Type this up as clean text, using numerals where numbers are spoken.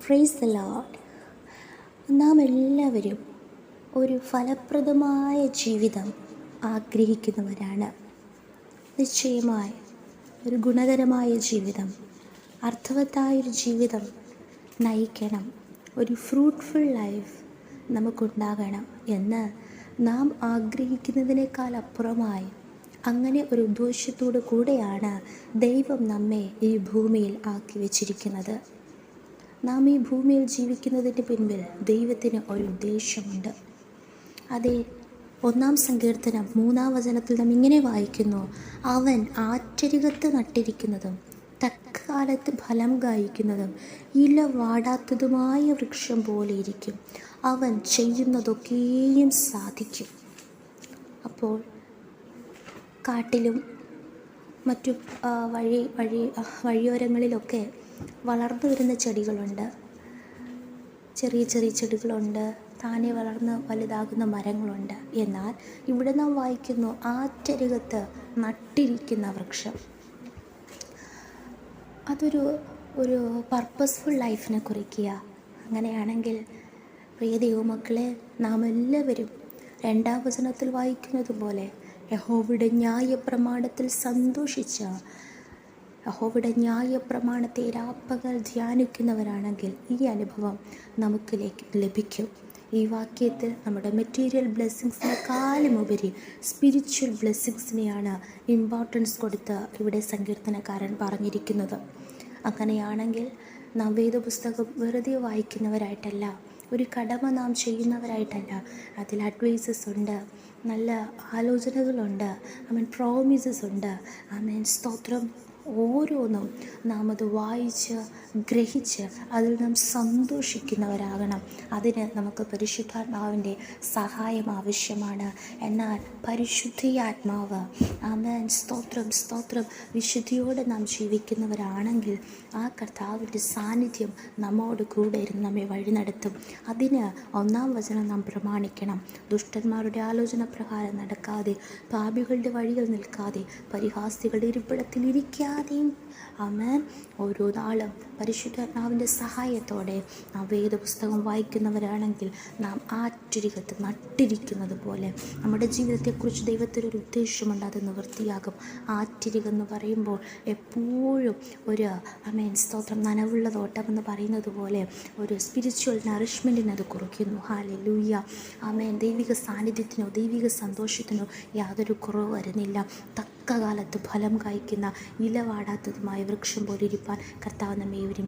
Praise the Lord. നാം എല്ലാവരും ഒരു ഫലപ്രദമായ ജീവിതം ആഗ്രഹിക്കുന്നവരാണ്. നിശ്ചയമായി ഒരു ഗുണകരമായ ജീവിതം, അർത്ഥവത്തായൊരു ജീവിതം നയിക്കണം, ഒരു ഫ്രൂട്ട്ഫുൾ ലൈഫ് നമുക്കുണ്ടാകണം എന്ന് നാം ആഗ്രഹിക്കുന്നതിനേക്കാൾ അപ്പുറമായി അങ്ങനെ ഒരു ഉദ്ദേശത്തോടു കൂടെയാണ് ദൈവം നമ്മെ ഈ ഭൂമിയിൽ ആക്കി വച്ചിരിക്കുന്നത്. നാം ഈ ഭൂമിയിൽ ജീവിക്കുന്നതിന് പിൻപിൽ ദൈവത്തിന് ഒരു ഉദ്ദേശമുണ്ട്. അതേ, 1 സങ്കീർത്തനം 3 വചനത്തിൽ നാം ഇങ്ങനെ വായിക്കുന്നു: അവൻ ആറ്റരികത്ത് നട്ടിരിക്കുന്നതും തക്കാലത്ത് ഫലം കായ്ക്കുന്നതും ഇല വാടാത്തതുമായ വൃക്ഷം പോലെ ഇരിക്കും, അവൻ ചെയ്യുന്നതൊക്കെയും സാധിക്കും. അപ്പോൾ കാട്ടിലും മറ്റു വഴിയോരങ്ങളിലൊക്കെ വളർന്നു വരുന്ന ചെടികളുണ്ട്, ചെറിയ ചെറിയ ചെടികളുണ്ട്, താനെ വളർന്ന് വലുതാകുന്ന മരങ്ങളുണ്ട്. എന്നാൽ ഇവിടെ നാം വായിക്കുന്നു ആറ്റരികത്ത് നട്ടിരിക്കുന്ന വൃക്ഷം. അതൊരു പർപ്പസ്ഫുൾ ലൈഫിനെ കുറിക്കുക. അങ്ങനെയാണെങ്കിൽ പ്രിയ ദൈവമക്കളെ, നാം എല്ലാവരും 2 വചനത്തിൽ വായിക്കുന്നത് പോലെ യഹോവയുടെ ന്യായപ്രമാണത്തിൽ സന്തോഷിച്ച, യഹോവയുടെ ന്യായപ്രമാണത്തെ രാപ്പകൽ ധ്യാനിക്കുന്നവരാണെങ്കിൽ ഈ അനുഭവം നമുക്ക് ലഭിക്കും. ഈ വാക്യത്തിൽ നമ്മുടെ മെറ്റീരിയൽ ബ്ലെസ്സിങ്സിനെക്കാളും ഉപരി സ്പിരിച്വൽ ബ്ലെസ്സിങ്സിനെയാണ് ഇമ്പോർട്ടൻസ് കൊടുത്ത് ഇവിടെ സങ്കീർത്തനക്കാരൻ പറഞ്ഞിരിക്കുന്നത്. അങ്ങനെയാണെങ്കിൽ നാം വേദപുസ്തകം വെറുതെ വായിക്കുന്നവരായിട്ടല്ല, ഒരു കടമ നാം ചെയ്യുന്നവരായിട്ടല്ല. അതിൽ അഡ്വൈസസ് ഉണ്ട്, നല്ല ആലോചനകളുണ്ട്, പ്രോമിസസ് ഉണ്ട്. സ്തോത്രം. ഓരോന്നും നാം അത് വായിച്ച് ഗ്രഹിച്ച് അതിൽ നാം സന്തോഷിക്കുന്നവരാകണം. അതിന് നമുക്ക് പരിശുദ്ധാത്മാവിൻ്റെ സഹായം ആവശ്യമാണ്. എന്നാൽ പരിശുദ്ധിയാത്മാവ് സ്തോത്രം വിശുദ്ധിയോടെ നാം ജീവിക്കുന്നവരാണെങ്കിൽ ആ കർത്താവിൻ്റെ സാന്നിധ്യം നമ്മോട് കൂടെ ഇരുന്ന് നമ്മെ വഴി നടത്തും. അതിന് 1 വചനം നാം പ്രമാണിക്കണം. ദുഷ്ടന്മാരുടെ ആലോചന പ്രകാരം നടക്കാതെ, പാപികളുടെ വഴികൾ നിൽക്കാതെ, പരിഹാസികളുടെ ഇരിപ്പിടത്തിൽ ഇരിക്കാതെയും ഓരോ നാളും പരിശുദ്ധാത്മാവിൻ്റെ സഹായത്തോടെ നാം വേദപുസ്തകം വായിക്കുന്നവരാണെങ്കിൽ നാം ആറ്റരികത്ത് നട്ടിരിക്കുന്നത് പോലെ നമ്മുടെ ജീവിതത്തെക്കുറിച്ച് ദൈവത്തിനൊരു ഉദ്ദേശമുണ്ട്, അത് നിവൃത്തിയാകും. ആറ്റരികെന്ന് പറയുമ്പോൾ എപ്പോഴും ഒരു സ്തോത്രം നനവുള്ള തോട്ടമെന്ന് പറയുന്നത് പോലെ ഒരു സ്പിരിച്വൽ നറിഷ്മെൻറ്റിന് അത് കുറിക്കുന്നു. ഹല്ലേലൂയ. ദൈവിക സാന്നിധ്യത്തിനോ ദൈവിക സന്തോഷത്തിനോ യാതൊരു കുറവ് വരുന്നില്ല. തക്കകാലത്ത് ഫലം കായ്ക്കുന്ന ഇല വാടാത്തതുമായ വൃക്ഷം പോലെ ഇരിപ്പാൻ കർത്താവ് നമ്മെ